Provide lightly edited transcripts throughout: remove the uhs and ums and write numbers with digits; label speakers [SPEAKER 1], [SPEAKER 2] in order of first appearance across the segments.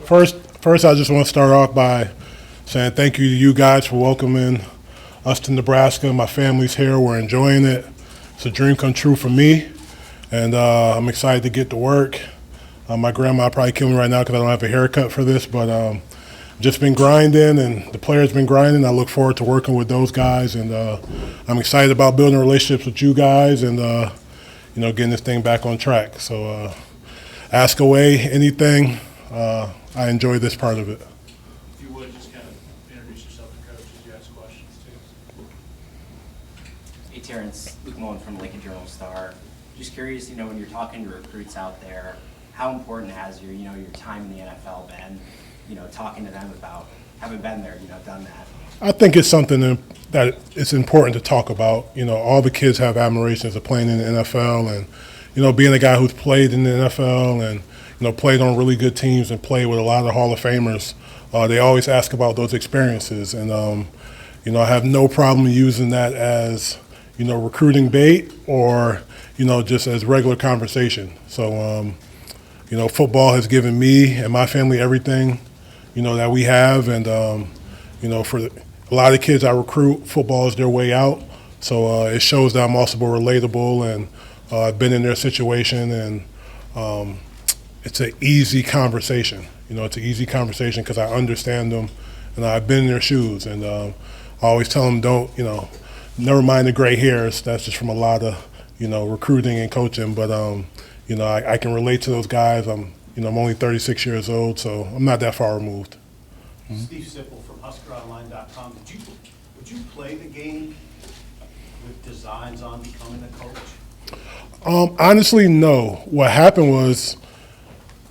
[SPEAKER 1] first, I just want to start off by saying thank you to you guys for welcoming us to Nebraska. My family's here. We're enjoying it. It's a dream come true for me, and I'm excited to get to work. My grandma probably kill me right now because I don't have a haircut for this, but just been grinding, and the players been grinding. I look forward to working with those guys, and I'm excited about building relationships with you guys and getting this thing back on track. So ask away anything. I enjoy this part of it.
[SPEAKER 2] If you would, just kind of introduce yourself to coach as you ask questions, too.
[SPEAKER 3] Hey, Terrance, Luke Mullen from Lincoln Journal-Star. Just curious, when you're talking to recruits out there, how important has your time in the NFL been, talking to them about having been there, done that?
[SPEAKER 1] I think it's something that it's important to talk about. All the kids have admirations of playing in the NFL and, being a guy who's played in the NFL and, played on really good teams and played with a lot of Hall of Famers. They always ask about those experiences. And, I have no problem using that as, recruiting bait or, just as regular conversation. So, football has given me and my family everything, that we have. And, for a lot of kids I recruit, football is their way out. So it shows that I'm also relatable and I've been in their situation, and it's an easy conversation. It's an easy conversation because I understand them and I've been in their shoes. And I always tell them, never mind the gray hairs. That's just from a lot of, recruiting and coaching. But, I can relate to those guys. I'm only 36 years old, so I'm not that far removed.
[SPEAKER 4] Mm-hmm. Steve Sipple from HuskerOnline.com. Would you play the game with designs on becoming a coach?
[SPEAKER 1] Honestly, no. What happened was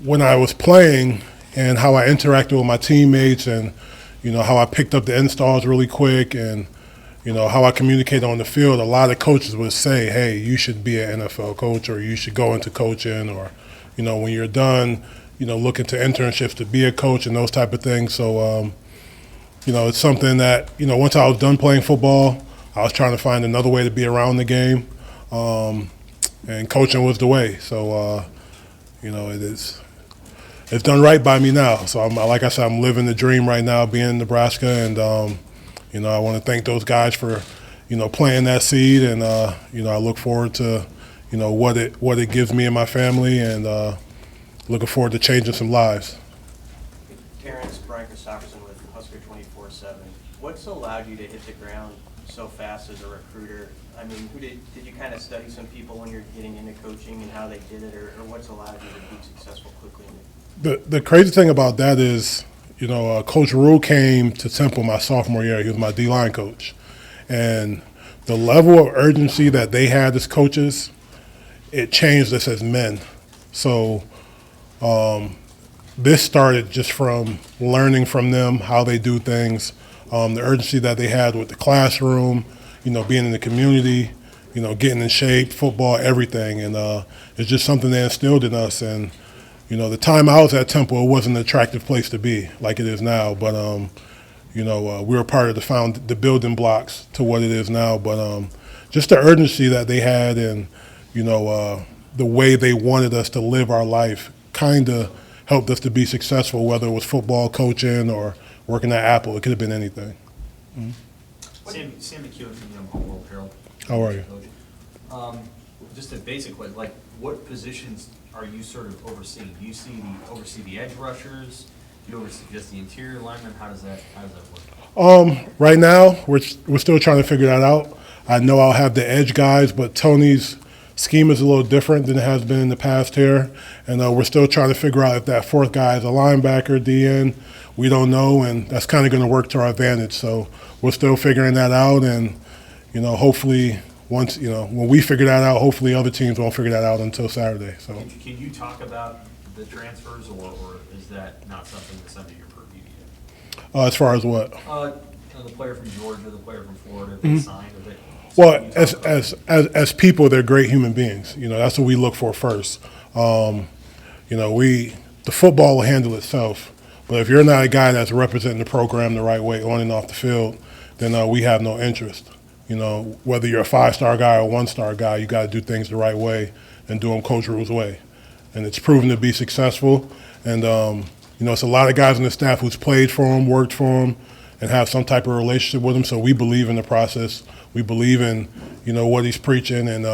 [SPEAKER 1] when I was playing and how I interacted with my teammates and, how I picked up the installs really quick and, how I communicated on the field, a lot of coaches would say, hey, you should be an NFL coach or you should go into coaching or, when you're done, look into internships to be a coach and those type of things. So, it's something that, once I was done playing football, I was trying to find another way to be around the game. And coaching was the way. So, it's done right by me now. So, like I said, I'm living the dream right now, being in Nebraska, and I want to thank those guys for, planting that seed, and I look forward to, what it gives me and my family, and looking forward to changing some lives.
[SPEAKER 5] Terrance, Brian Christopherson with Husker 24/7. What's allowed you to hit the ground so fast as a recruiter? I mean, did you kind of study some people when you're getting into coaching and how they did it, or what's allowed you to be successful quickly?
[SPEAKER 1] The crazy thing about that is, Coach Rule came to Temple my sophomore year. He was my D-line coach. And the level of urgency that they had as coaches, it changed us as men. So this started just from learning from them, how they do things, the urgency that they had with the classroom, being in the community, getting in shape, football, everything. And it's just something they instilled in us. And, the time I was at Temple, it wasn't an attractive place to be like it is now. But, we were part of the building blocks to what it is now. But just the urgency that they had and, the way they wanted us to live our life kind of helped us to be successful, whether it was football, coaching, or working at Apple. It could have been anything. Mm-hmm.
[SPEAKER 6] Sam McEwen from the Home World Herald.
[SPEAKER 1] How are you?
[SPEAKER 6] Just a basic question, like what positions are you sort of overseeing? Do you oversee the edge rushers? Do you oversee just the interior linemen? How does that work?
[SPEAKER 1] Right now, we're still trying to figure that out. I know I'll have the edge guys, but Tony's scheme is a little different than it has been in the past here, and we're still trying to figure out if that fourth guy is a linebacker, DN. We don't know, and that's kind of going to work to our advantage. So we're still figuring that out, and hopefully once when we figure that out, hopefully other teams won't figure that out until Saturday. So
[SPEAKER 6] can you talk about the transfers, or is that not something that's under your purview yet?
[SPEAKER 1] As far as what?
[SPEAKER 6] The player from Georgia, the player from Florida, they signed.
[SPEAKER 1] Well, as people, they're great human beings. That's what we look for first. The football will handle itself, but if you're not a guy that's representing the program the right way on and off the field, then we have no interest. Whether you're a 5-star guy or a 1-star guy, you got to do things the right way and do them Coach Rule's way. And it's proven to be successful. And it's a lot of guys on the staff who's played for him, worked for him, and have some type of relationship with him. So we believe in the process. We believe in, what he's preaching, and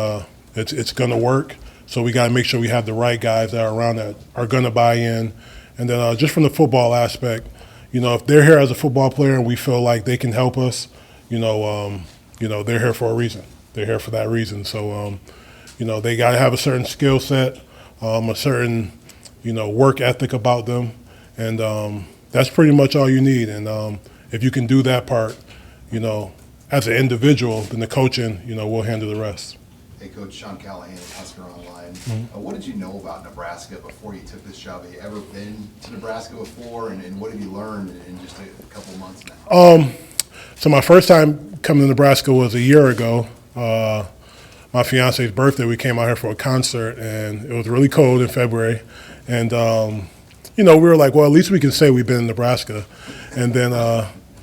[SPEAKER 1] it's going to work. So we got to make sure we have the right guys that are around that are going to buy in. And then just from the football aspect, if they're here as a football player and we feel like they can help us, they're here for a reason. They're here for that reason. So, they got to have a certain skill set, a certain, work ethic about them. And that's pretty much all you need. And if you can do that part, as an individual, then the coaching, we'll handle the rest.
[SPEAKER 7] Hey, Coach Sean Callahan at Husker Online.
[SPEAKER 1] Mm-hmm.
[SPEAKER 7] What did you know about Nebraska before you took this job? Have you ever been to Nebraska before, and what have you learned in just a couple of months now?
[SPEAKER 1] So my first time coming to Nebraska was a year ago. My fiance's birthday, we came out here for a concert, and it was really cold in February. And, we were like, well, at least we can say we've been in Nebraska. And then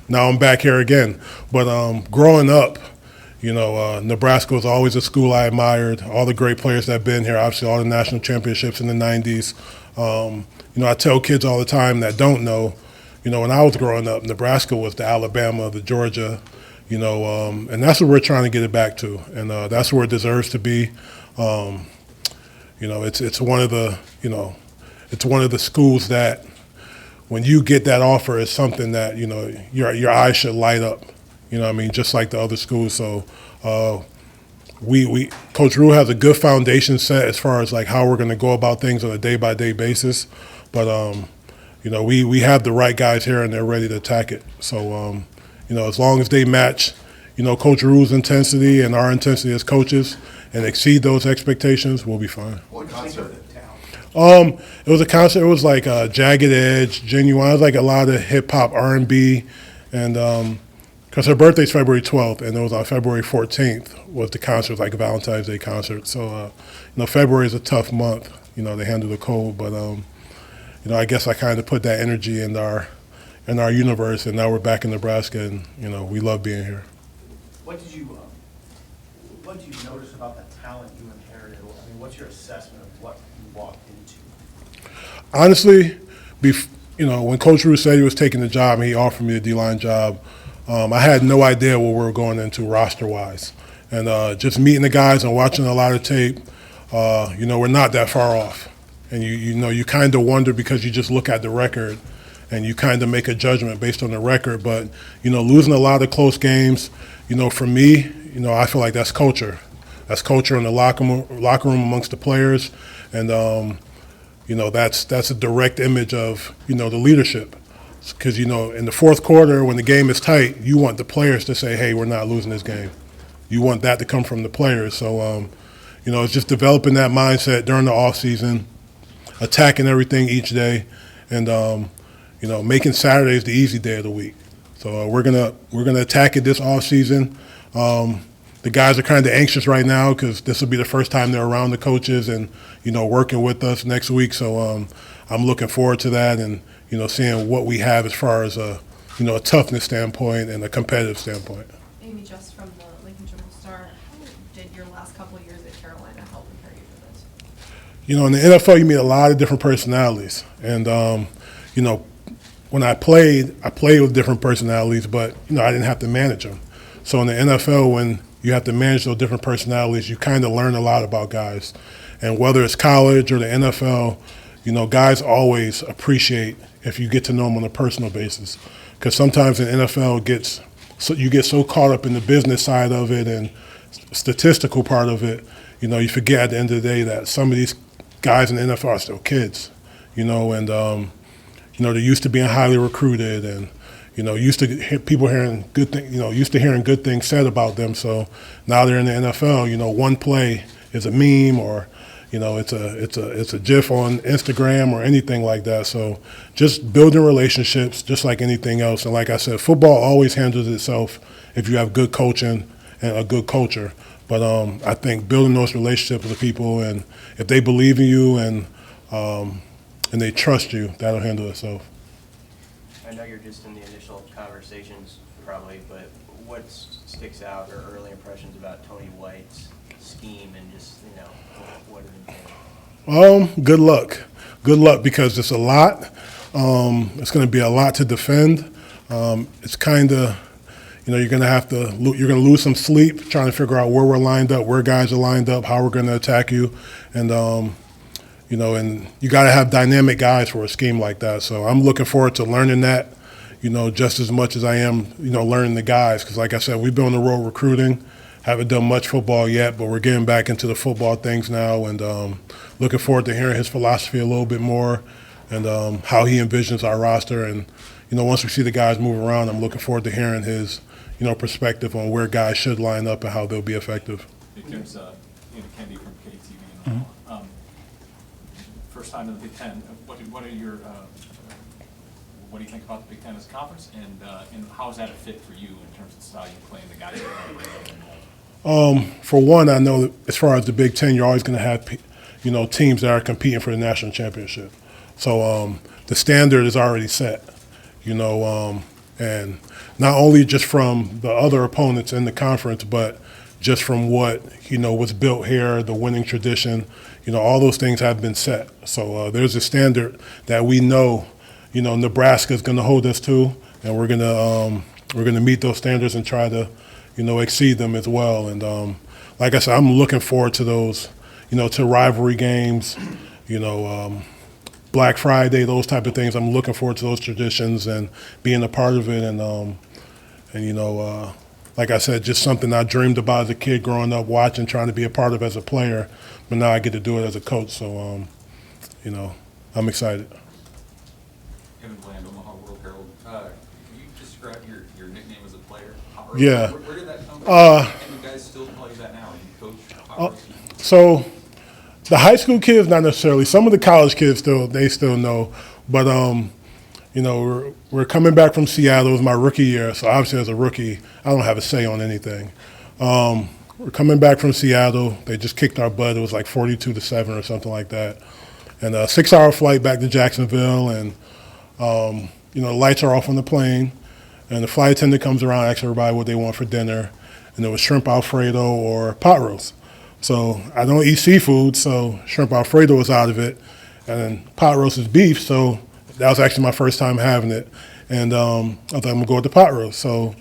[SPEAKER 1] now I'm back here again. But growing up, Nebraska was always a school I admired. All the great players that have been here, obviously all the national championships in the 90s. I tell kids all the time that don't know, when I was growing up, Nebraska was the Alabama, the Georgia, and that's what we're trying to get it back to. And that's where it deserves to be. It's one of the, it's one of the schools that when you get that offer, it's something that, your eyes should light up. Just like the other schools. So Coach Rule has a good foundation set as far as like how we're going to go about things on a day-by-day basis. But, we have the right guys here and they're ready to attack it. So, as long as they match, Coach Rule's intensity and our intensity as coaches and exceed those expectations, we'll be fine.
[SPEAKER 7] What concert?
[SPEAKER 1] It was a concert. It was like Jagged Edge, Genuine. It was like a lot of hip-hop, R&B, and because her birthday's February 12th, and it was on February 14th was the concert, like a Valentine's Day concert. So, February is a tough month. They handle the cold, but I guess I kind of put that energy in our universe, and now we're back in Nebraska, and we love being here.
[SPEAKER 4] What did you notice about the talent you inherited? What's your assessment of what you walked into?
[SPEAKER 1] Honestly, when Coach Rue said he was taking the job and he offered me a D-line job, I had no idea what we were going into roster-wise. And just meeting the guys and watching a lot of tape, we're not that far off. And you kind of wonder because you just look at the record and you kind of make a judgment based on the record. But, losing a lot of close games, for me, I feel like that's culture. That's culture in the locker room amongst the players. And, that's a direct image of, the leadership. Because, in the fourth quarter, when the game is tight, you want the players to say, hey, we're not losing this game. You want that to come from the players. So, it's just developing that mindset during the offseason, attacking everything each day, and, making Saturdays the easy day of the week. So we're gonna attack it this offseason. The guys are kind of anxious right now because this will be the first time they're around the coaches and, working with us next week. So I'm looking forward to that and, seeing what we have as far as a toughness standpoint and a competitive standpoint.
[SPEAKER 8] Amy, just from the Lincoln Journal-Star, how did your last couple of years at Carolina help prepare you for this?
[SPEAKER 1] In the NFL, you meet a lot of different personalities. And, when I played with different personalities, but, I didn't have to manage them. So in the NFL, when you have to manage those different personalities, you kind of learn a lot about guys. And whether it's college or the NFL, guys always appreciate if you get to know them on a personal basis. Because sometimes in the NFL, you get so caught up in the business side of it and statistical part of it, you forget at the end of the day that some of these guys in the NFL are still kids, and they're used to being highly recruited and, used to people hearing good things, used to hearing good things said about them. So now they're in the NFL, one play is a meme or, it's a GIF on Instagram or anything like that. So just building relationships, just like anything else. And like I said, football always handles itself if you have good coaching and a good culture. But I think building those relationships with the people, and if they believe in you and they trust you, that'll handle itself.
[SPEAKER 5] I know you're just in the initial conversations probably, but what sticks out or early impressions about Tony White's scheme and just, what it entails?
[SPEAKER 1] Good luck. Good luck because it's a lot. It's going to be a lot to defend. It's kind of, you're going to lose some sleep trying to figure out where we're lined up, where guys are lined up, how we're going to attack you, and and you got to have dynamic guys for a scheme like that. So I'm looking forward to learning that, just as much as I am, learning the guys. Because like I said, we've been on the road recruiting, haven't done much football yet, but we're getting back into the football things now, and looking forward to hearing his philosophy a little bit more, and how he envisions our roster. And once we see the guys move around, I'm looking forward to hearing his perspective on where guys should line up and how they'll be effective.
[SPEAKER 2] Hey, Tim's, Kendi from KTV. First time in the Big Ten. What do you think about the Big Ten as a conference, and how is that a fit for you in terms of the style you play and the guys that are
[SPEAKER 1] For one, I know that as far as the Big Ten, you're always going to have teams that are competing for the national championship. So the standard is already set, and not only just from the other opponents in the conference, but just from what was built here, the winning tradition. All those things have been set. So there's a standard that we know, Nebraska is going to hold us to, and we're going to meet those standards and try to, exceed them as well. And like I said, I'm looking forward to those, to rivalry games, Black Friday, those type of things. I'm looking forward to those traditions and being a part of it. And like I said, just something I dreamed about as a kid growing up, watching, trying to be a part of as a player. But now I get to do it as a coach. So, I'm excited.
[SPEAKER 9] Kevin Bland, Omaha World Herald. Can you describe your nickname as a player?
[SPEAKER 1] Yeah.
[SPEAKER 9] Where did that come from? And the guys still call you that now? You coach?
[SPEAKER 1] So the high school kids, not necessarily. Some of the college kids still know. But, we're coming back from Seattle. It was my rookie year. So obviously as a rookie, I don't have a say on anything. We're coming back from Seattle. They just kicked our butt. It was like 42-7 or something like that. And a 6-hour flight back to Jacksonville. And, the lights are off on the plane. And the flight attendant comes around, asks everybody what they want for dinner. And it was shrimp Alfredo or pot roast. So I don't eat seafood, so shrimp Alfredo was out of it. And then pot roast is beef, so that was actually my first time having it. And I thought, I'm going to go with the pot roast. So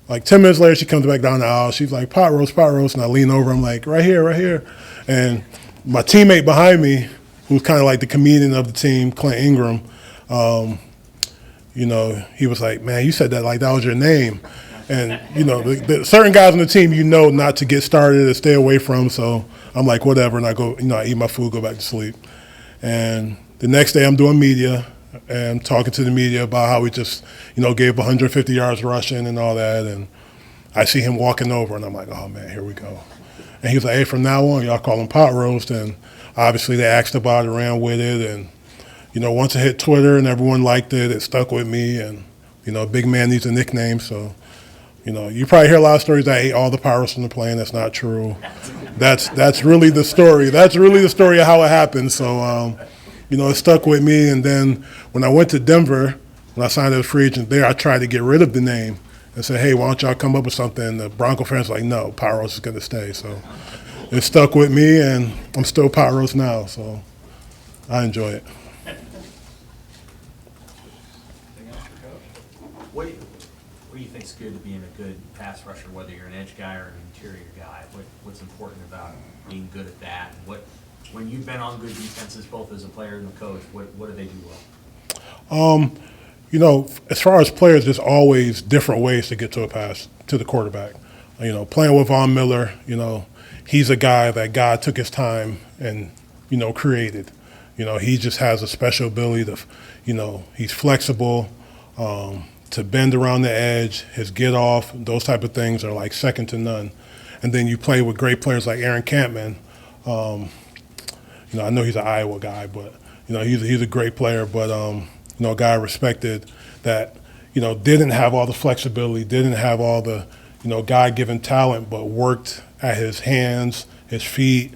[SPEAKER 1] like 10 minutes later, she comes back down the aisle. She's like, pot roast. And I lean over. I'm like, right here. And my teammate behind me, who's kind of like the comedian of the team, Clint Ingram, he was like, man, you said that like that was your name. And, the certain guys on the team, not to get started or stay away from. So I'm like, whatever. And I go, I eat my food, go back to sleep. And the next day I'm doing media and talking to the media about how we just, gave 150 yards rushing and all that. And I see him walking over and I'm like, oh man, here we go. And he was like, hey, from now on, y'all call him pot roast. And obviously they asked about it, ran with it. And, once it hit Twitter and everyone liked it, it stuck with me. And, big man needs a nickname. So, you probably hear a lot of stories that I ate all the pot roast on the plane. That's not true. That's really the story. That's really the story of how it happened. So, it stuck with me. And then when I went to Denver, when I signed as a free agent there, I tried to get rid of the name and said, hey, why don't y'all come up with something? And the Bronco fans were like, no, pot roast is going to stay. So it stuck with me, and I'm still pot roast now. So I enjoy it.
[SPEAKER 6] What do you think's good to being a good pass rusher, whether you're an edge guy or an interior guy? What's important about being good at that? When you've been on good defenses, both as a player and a coach, what do they do well?
[SPEAKER 1] As far as players, there's always different ways to get to a pass to the quarterback. Playing with Von Miller, he's a guy that God took his time and, created. He just has a special ability to, he's flexible, to bend around the edge, his get off, those type of things are like second to none. And then you play with great players like Aaron Campman. I know he's an Iowa guy, but he's a great player. But a guy I respected that didn't have all the flexibility, didn't have all the God-given talent, but worked at his hands, his feet,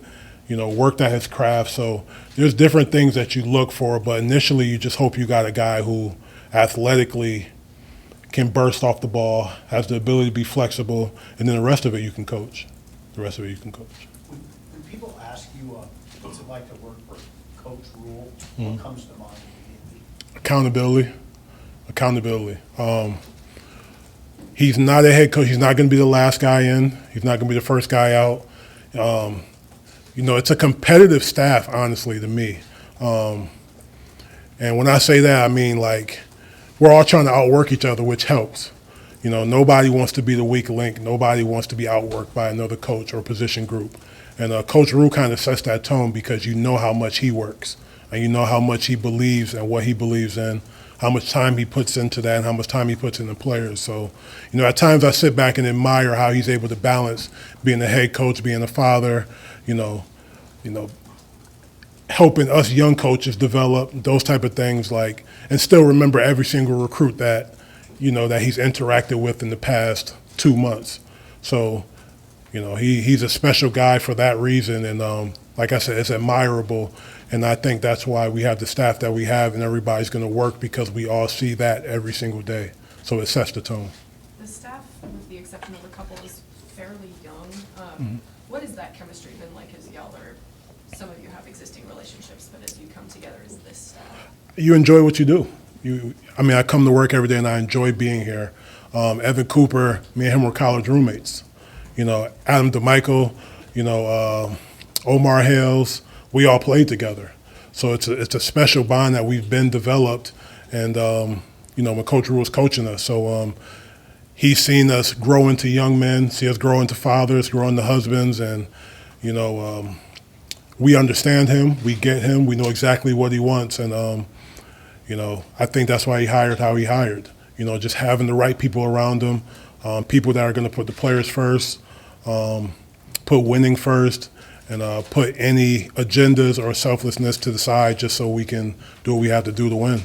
[SPEAKER 1] worked at his craft. So there's different things that you look for, but initially you just hope you got a guy who athletically can burst off the ball, has the ability to be flexible, and then the rest of it you can coach.
[SPEAKER 4] When people ask you, what's it like to work for Coach Rule, what comes to mind
[SPEAKER 1] Accountability. He's not a head coach. He's not going to be the last guy in. He's not going to be the first guy out. It's a competitive staff, honestly, to me. And when I say that, I mean, like, we're all trying to outwork each other, which helps. Nobody wants to be the weak link. Nobody wants to be outworked by another coach or position group. And Coach Rue kind of sets that tone because you know how much he works and you know how much he believes and what he believes in, how much time he puts into that and how much time he puts in the players. So, at times I sit back and admire how he's able to balance being a head coach, being a father, helping us young coaches develop those type of things, and still remember every single recruit that he's interacted with in the past 2 months. So, he's a special guy for that reason. And like I said, it's admirable. And I think that's why we have the staff that we have and everybody's going to work because we all see that every single day. So it sets the tone.
[SPEAKER 8] The staff, with the exception of a couple, is fairly young. What has that chemistry been like as y'all are, some of you have existing relationships, but as you come together as this staff?
[SPEAKER 1] You enjoy what you do. I come to work every day and I enjoy being here. Evan Cooper, me and him were college roommates. Adam DeMichael, Omar Hales, we all played together. So it's a special bond that we've been developed. And, when Coach Rue was coaching us. So he's seen us grow into young men, see us grow into fathers, grow into husbands. And, we understand him, we get him, we know exactly what he wants. And, I think that's why he hired how he hired. Just having the right people around him, people that are going to put the players first, put winning first, and put any agendas or selflessness to the side just so we can do what we have to do to win.